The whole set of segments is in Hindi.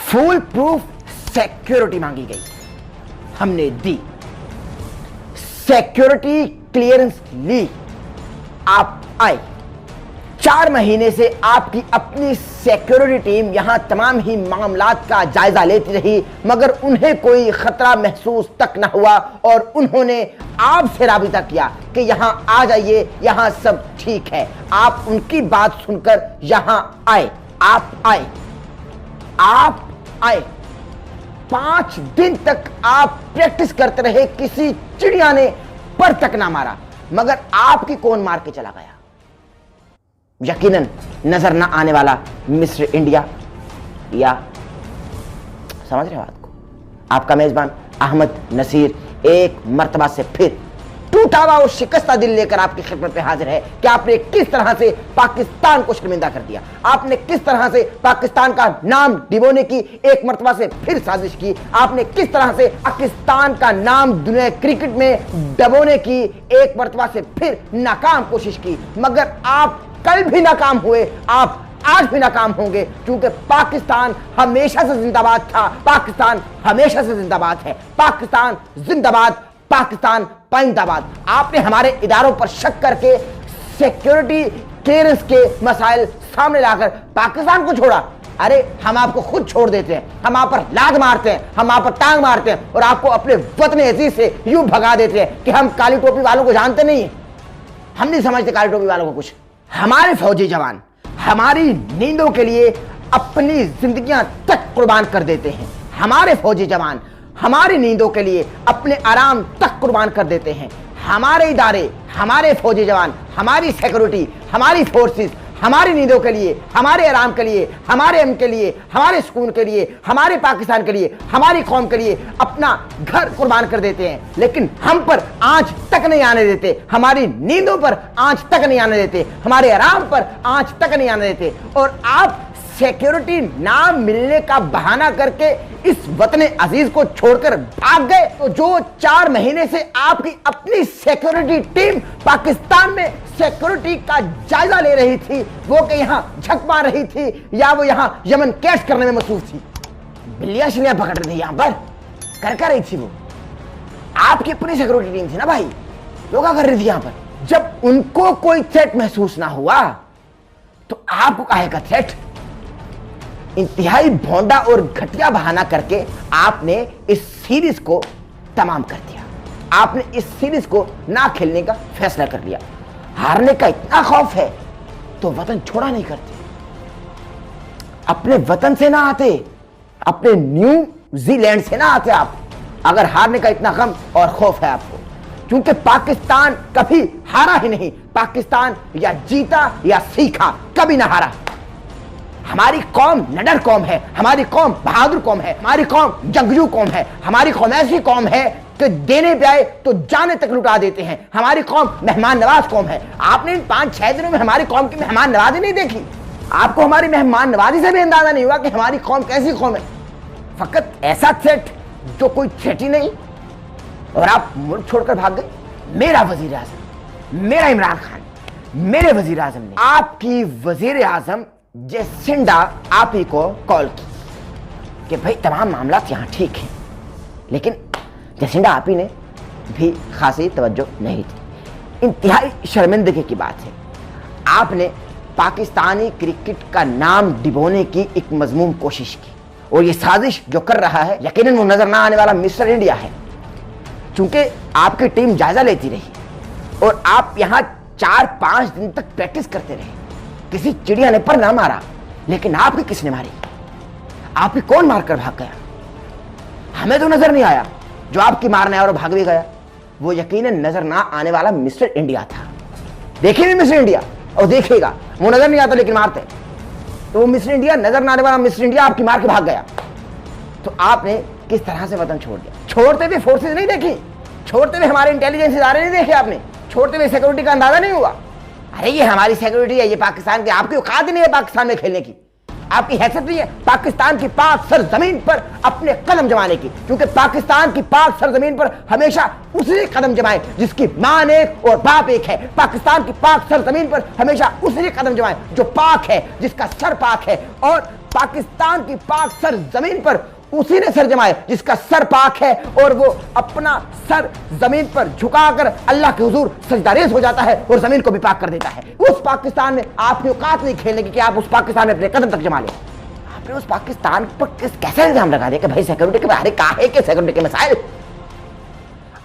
फुल प्रूफ सिक्योरिटी मांगी गई, हमने दी, सिक्योरिटी क्लियरेंस ली, आप आए। 4 महीने से आपकी अपनी सिक्योरिटी टीम यहां तमाम ही मामलात का जायजा लेती रही, मगर उन्हें कोई खतरा महसूस तक न हुआ और उन्होंने आपसे राबिता किया कि यहां आ जाइए, यहां सब ठीक है। आप उनकी बात सुनकर यहां आए, आप आए, आप आए। 5 दिन तक आप प्रैक्टिस करते रहे, किसी चिड़िया ने पर तक ना मारा, मगर आपकी कौन मार के चला गया? यकीनन नजर ना आने वाला मिस्टर इंडिया, या समझ रहे हो बात को? आपका मेजबान अहमद नसीर एक मर्तबा से फिर टूटा हुआ और शिकस्ता दिल लेकर आपकी खिदमत पे हाजिर है कि आपने किस तरह से पाकिस्तान को शर्मिंदा कर दिया, आपने किस तरह से पाकिस्तान का नाम डिबोने की एक मर्तबा से फिर साजिश की, आपने किस तरह से पाकिस्तान का नाम दुनिया क्रिकेट में डबोने की एक मर्तबा से फिर नाकाम कोशिश की। मगर आप कल भी नाकाम हुए, आप आज भी नाकाम होंगे, क्योंकि पाकिस्तान हमेशा से जिंदाबाद था, पाकिस्तान हमेशा से जिंदाबाद है, पाकिस्तान जिंदाबाद, पाकिस्तान पाइंदाबाद। आपने हमारे इदारों पर शक करके सिक्योरिटी क्लियरेंस के मसाइल सामने लाकर पाकिस्तान को छोड़ा। अरे हम आपको खुद छोड़ देते हैं, हम आप पर लात मारते हैं, हम आप पर टांग मारते हैं और आपको अपने वतन अजीज से यूं भगा देते हैं कि हम काली टोपी वालों को जानते नहीं है, हम नहीं समझते काली टोपी वालों को कुछ। हमारे फौजी जवान हमारी नींदों के लिए अपनी जिंदगियां तक कुर्बान कर देते हैं, हमारे फौजी जवान हमारी नींदों के लिए अपने आराम तक कुर्बान कर देते हैं। हमारे इदारे, हमारे फौजी जवान, हमारी सिक्योरिटी, हमारी फोर्सेस हमारी नींदों के लिए, हमारे आराम के लिए, हमारे अमन के लिए, हमारे सुकून के लिए, हमारे पाकिस्तान के लिए, हमारी कौम के लिए अपना घर कुर्बान कर देते हैं, लेकिन हम पर आंच तक नहीं आने देते, हमारी नींदों पर आंच तक नहीं आने देते, हमारे आराम पर आंच तक नहीं आने देते। और आप सिक्योरिटी ना मिलने का बहाना करके इस वतन अजीज को छोड़कर भाग गए। तो जो 4 महीने से आपकी अपनी सिक्योरिटी टीम पाकिस्तान में सिक्योरिटी का जायजा ले रही थी, वो कि यहां झक मार रही थी या वो यहां यमन कैश करने में मसरूफ थी, बिल्लियां शिलियां पकड़ रही थी, यहां पर कर रही थी वो आपकी अपनी सिक्योरिटी टीम थी ना भाई, योगा कर रही थी यहां पर। जब उनको कोई थ्रेट महसूस ना हुआ तो आपको काहे का थ्रेट? इंतहाई भोंडा और घटिया बहाना करके आपने इस सीरीज को तमाम कर दिया, आपने इस सीरीज को ना खेलने का फैसला कर लिया। हारने का इतना खौफ है तो वतन छोड़ा नहीं करते, अपने वतन से ना आते, अपने न्यूजीलैंड से ना आते आप, अगर हारने का इतना गम और खौफ है आपको। क्योंकि पाकिस्तान कभी हारा ही नहीं, पाकिस्तान या जीता या सीखा, कभी ना हारा। हमारी कौम निडर कौम है, हमारी कौम बहादुर कौम है, हमारी कौम जंगजू कौम है, हमारी कौम ऐसी कौम है कि देने पे आए तो जाने तक लुटा देते हैं, हमारी कौम मेहमान नवाज कौम है। आपने इन 5-6 दिनों में हमारी कौम की मेहमान नवाजी नहीं देखी, आपको हमारी मेहमान नवाजी से भी अंदाजा नहीं हुआ कि हमारी कौम कैसी कौम है। फकत ऐसा थ्रेट जो कोई थ्रेट ही नहीं, और आप मुल्क छोड़कर भाग गए। मेरा वजीर आजम, मेरा इमरान खान, मेरे वजीर आजम ने आपकी वजीर आजम जेसिंडा आप ही को कॉल की कि भाई तमाम मामला यहां ठीक हैं, लेकिन जेसिंडा आप ही ने भी खासी तवज्जो नहीं दी। इंतहाई शर्मिंदगी की बात है, आपने पाकिस्तानी क्रिकेट का नाम डिबोने की एक मजमूम कोशिश की, और ये साजिश जो कर रहा है यकीनन वो नजर ना आने वाला मिस्टर इंडिया है। चूंकि आपकी टीम जायजा लेती रही और आप यहां 4-5 दिन तक प्रैक्टिस करते रहे, किसी चिड़िया ने पर ना मारा, लेकिन आपकी किसने मारी? आपकी कौन मारकर भाग गया? हमें तो नजर नहीं आया। जो आपकी मारने आया और भाग भी गया वो यकीनन नजर ना आने वाला मिस्टर इंडिया था। देखेंगे मिस्टर इंडिया, और देखेगा, वो नजर नहीं आता लेकिन मारते, तो वो मिस्टर इंडिया, नजर ना आने वाला मिस्टर इंडिया आपकी मार के भाग गया। तो आपने किस तरह से वतन छोड़ दिया? छोड़ते हुए फोर्सेज नहीं देखी, छोड़ते हुए हमारे इंटेलिजेंस इदारे नहीं देखे आपने, छोड़ते हुए सिक्योरिटी का अंदाजा नहीं हुआ। अरे ये हमारी सिक्योरिटी है, ये पाकिस्तान की, आपकी औकात नहीं है पाकिस्तान में खेलने की, आपकी हैसियत नहीं है पाकिस्तान की पाक सरजमीन पर अपने कदम जमाने की, क्योंकि पाकिस्तान की पाक सरजमीन पर हमेशा उसी कदम जमाए जिसकी मां एक और बाप एक है। पाकिस्तान की पाक सरजमीन पर हमेशा उसी कदम जमाए जो पाक है, जिसका सर पाक है, और पाकिस्तान की पाक सर जमीन पर उसी ने सर जमाए जिसका सर पाक है, और वो अपना सर जमीन पर झुकाकर अल्लाह के हुजूर सजदारेज हो जाता है और जमीन को भी पाक कर देता है। उस पाकिस्तान में आपकी औकात नहीं खेलने की कि आप उस पाकिस्तान में अपने कदम तक जमा लें। आपने उस पाकिस्तान पर कैसे इल्जाम लगा दिया कि भाई सिक्योरिटी के बारे काहे के सिक्योरिटी के मसाइल,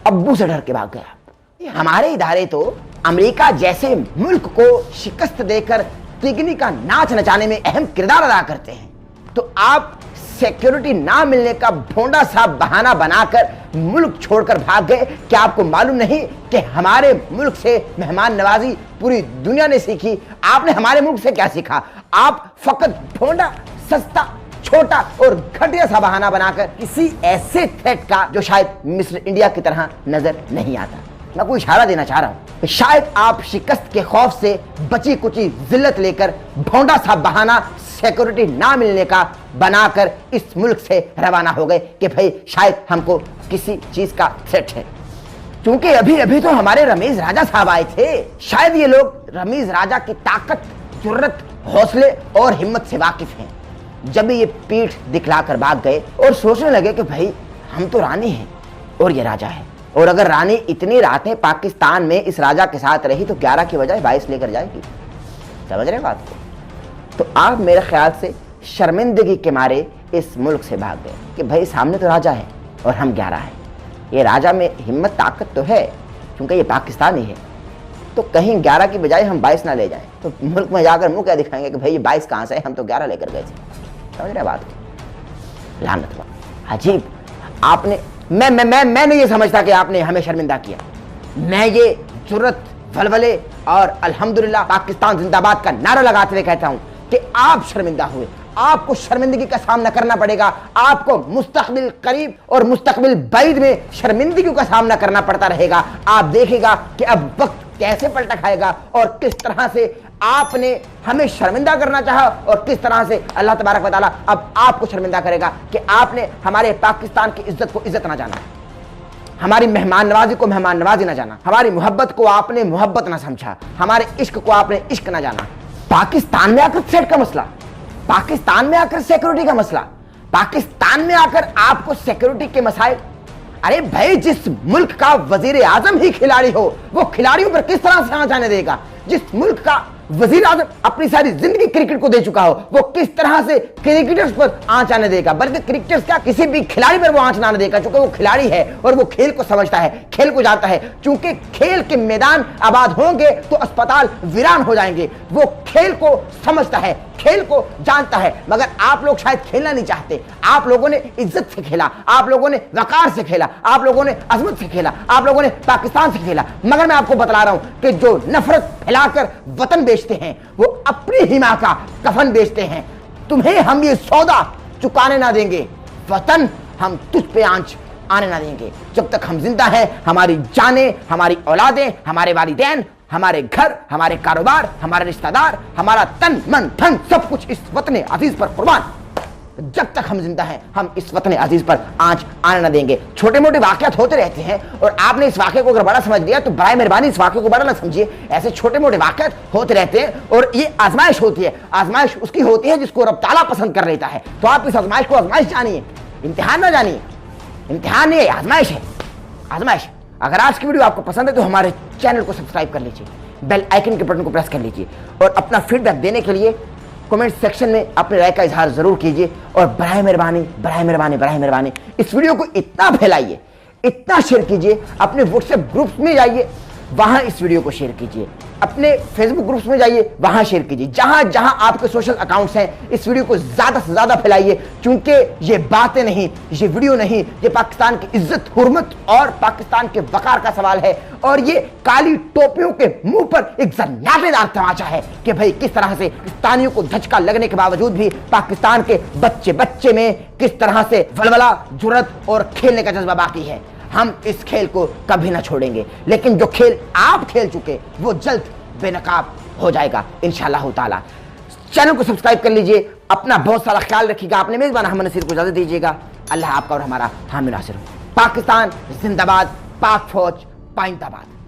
अब्बू से डर के भाग गया। हमारे इदारे तो अमेरिका जैसे मुल्क को शिकस्त देकर तिगनी का नाच नचाने में अहम किरदार अदा करते हैं, तो आप सिक्योरिटी ना मिलने का भोंडा सा बहाना बनाकर मुल्क छोड़कर भाग गए। क्या आपको मालूम नहीं कि हमारे मुल्क से मेहमान नवाजी पूरी दुनिया ने सीखी? आपने हमारे मुल्क से क्या सीखा? आप फकत भोंडा, सस्ता, छोटा और घटिया सा बहाना बनाकर किसी ऐसे थ्रेट का जो शायद मिस्र इंडिया की तरह नजर नहीं आता। मैं कोई इशारा देना चाह रहा हूं, शायद आप शिकस्त के खौफ से बची कुची जिल्लत लेकर भोंडा सा बहाना सिक्योरिटी ना मिलने का बनाकर इस मुल्क से रवाना हो गए कि भाई शायद हमको किसी चीज का थ्रेट है। क्योंकि अभी अभी तो हमारे रमीज राजा साहब आए थे। शायद ये लोग रमीज राजा की ताकत, जुर्रत, हौसले और हिम्मत से वाकिफ हैं। जब ये पीठ दिखलाकर भाग गए और सोचने लगे कि भाई हम तो रानी हैं और ये राजा है, और अगर रानी इतनी रातें पाकिस्तान में इस राजा के साथ रही तो 11 की बजाय 22 लेकर जाएगी। समझ रहे बात को? तो आप मेरे ख्याल से शर्मिंदगी के मारे इस मुल्क से भाग गए कि भाई सामने तो राजा है और हम 11 हैं। ये राजा में हिम्मत, ताकत तो है क्योंकि ये पाकिस्तानी है, तो कहीं 11 की बजाय हम 22 ना ले जाएं तो मुल्क में जाकर मुंह क्या दिखाएंगे कि भाई ये 22 कहाँ से है, हम तो 11 लेकर गए थे। समझ रहे बात को? लानत, अजीब। आपने मैं नहीं ये समझता कि आपने हमें शर्मिंदा किया। मैं ये जुर्रत, वलवले और अल्हम्दुलिल्लाह पाकिस्तान जिंदाबाद का नारा लगाते हुए कहता हूं कि आप शर्मिंदा हुए। आपको शर्मिंदगी का सामना करना पड़ेगा। आपको मुस्तकबिल करीब और मुस्तकबिल बैद में शर्मिंदगी का सामना करना पड़ता रहेगा। आप देखेगा कि अब वक्त कैसे पलटा खाएगा और किस तरह से आपने हमें शर्मिंदा करना चाहा और किस तरह से अल्लाह तबारक व तआला अब आपको शर्मिंदा करेगा कि आपने हमारे पाकिस्तान की इज्जत को इज्जत ना जाना, हमारी मेहमान नवाजी को मेहमान नवाजी ना जाना, हमारी मोहब्बत को आपने मोहब्बत ना समझा, हमारे इश्क को आपने इश्क ना जाना। पाकिस्तान में आकर थ्रेट का मसला, पाकिस्तान में आकर सिक्योरिटी का मसला, पाकिस्तान में आकर आपको सिक्योरिटी के मसाइल। अरे भाई, जिस मुल्क का वजीर आजम ही खिलाड़ी हो, वो खिलाड़ियों पर किस तरह से आंच आने देगा? जिस मुल्क का वजीर आजम अपनी सारी जिंदगी क्रिकेट को दे चुका हो, वो किस तरह से क्रिकेटर्स पर आंच आने देगा? बल्कि क्रिकेटर्स क्या, किसी भी खिलाड़ी पर वो आंच ना आने देगा, क्योंकि वो खिलाड़ी है और वो खेल को समझता है, खेल को जानता है। क्योंकि खेल के मैदान आबाद होंगे तो अस्पताल वीरान हो जाएंगे। वो खेल को समझता है, खेल को जानता है। मगर आप लोग शायद खेलना नहीं चाहते। आप लोगों ने इज्जत से खेला, आप लोगों ने वकार से खेला, आप लोगों ने अजमत से खेला, आप लोगों ने पाकिस्तान से खेला। मगर मैं आपको बतला रहा हूं कि जो नफरत फैलाकर वतन बेचते हैं, वो अपनी ही मां का कफन बेचते हैं। तुम्हें हम ये सौदा चुकाने ना देंगे। वतन, हम तुझ पे आंच आने ना देंगे। जब तक हम जिंदा हैं, हमारी जानें, हमारी औलादें, हमारे वालिदैन, हमारे घर, हमारे कारोबार, हमारे रिश्तेदार, हमारा तन मन धन सब कुछ इस वतन अजीज पर कुर्बान। जब तक हम जिंदा हैं, हम इस वतन अजीज पर आंच आने न देंगे। छोटे मोटे वाकयात होते रहते हैं और आपने इस वाकये को अगर बड़ा समझ लिया तो बराए मेहरबानी इस वाकये को बड़ा ना समझिए। ऐसे छोटे मोटे वाकयात होते रहते हैं और ये आजमाइश होती है। आजमाइश उसकी होती है जिसको रब ताला पसंद कर लेता है। तो आप इस आजमाइश को आजमाइश जानिए, इम्तिहान ना जानिए। इम्तिहान नहीं है, आजमाइश है, आजमाइश। अगर आज की वीडियो आपको पसंद है तो हमारे चैनल को सब्सक्राइब कर लीजिए, बेल आइकन के बटन को प्रेस कर लीजिए और अपना फीडबैक देने के लिए कमेंट सेक्शन में अपने राय का इजहार जरूर कीजिए। और बराए मेहरबानी, बराए मेहरबानी, बराए मेहरबानी इस वीडियो को इतना फैलाइए, इतना शेयर कीजिए। अपने व्हाट्सएप ग्रुप्स में जाइए, वहां इस वीडियो को शेयर कीजिए। अपने फेसबुक ग्रुप्स में जाइए, वहां शेयर कीजिए। जहां जहां आपके सोशल अकाउंट्स हैं, इस वीडियो को ज्यादा से ज्यादा फैलाइए। क्योंकि ये बातें नहीं, ये वीडियो नहीं, ये पाकिस्तान की इज्जत, हुर्मत और पाकिस्तान के वकार का सवाल है। और ये काली टोपियों के मुंह पर एक जन्नाटेदार तमाचा है कि भाई किस तरह से पाकिस्तानियों को धचका लगने के बावजूद भी पाकिस्तान के बच्चे बच्चे में किस तरह से वलवला, जुर्रत और खेलने का जज्बा बाकी है। हम इस खेल को कभी ना छोड़ेंगे। लेकिन जो खेल आप खेल चुके वो जल्द बेनकाब हो जाएगा इंशाअल्लाह ताला। चैनल को सब्सक्राइब कर लीजिए। अपना बहुत सारा ख्याल रखिएगा। अपने मेजबान अहमद नसीर को इजाजत दीजिएगा। अल्लाह आपका और हमारा हामी नासिर हो। पाकिस्तान जिंदाबाद, पाक फौज पाइंदाबाद।